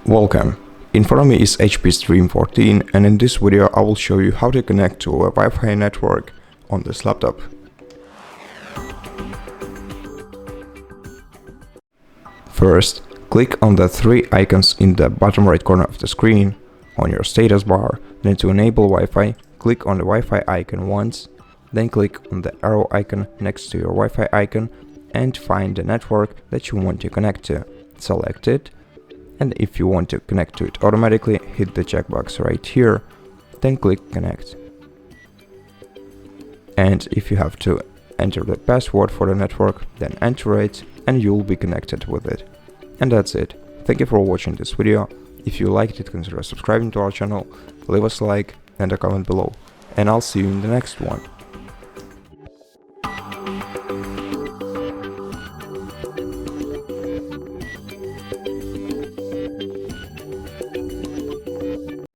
Welcome. In front of me is HP Stream 14, and in this video I will show you how to connect to a Wi-Fi network on this laptop. First, click on the three icons in the bottom right corner of the screen on your status bar. Then to enable Wi-Fi, click on the Wi-Fi icon once, then click on the arrow icon next to your Wi-Fi icon and find the network that you want to connect to. Select it, and if you want to connect to it automatically, hit the checkbox right here, then click connect. And if you have to enter the password for the network, then enter it and you'll be connected with it. And that's it. Thank you for watching this video. If you liked it, consider subscribing to our channel, leave us a like and a comment below, and I'll see you in the next one.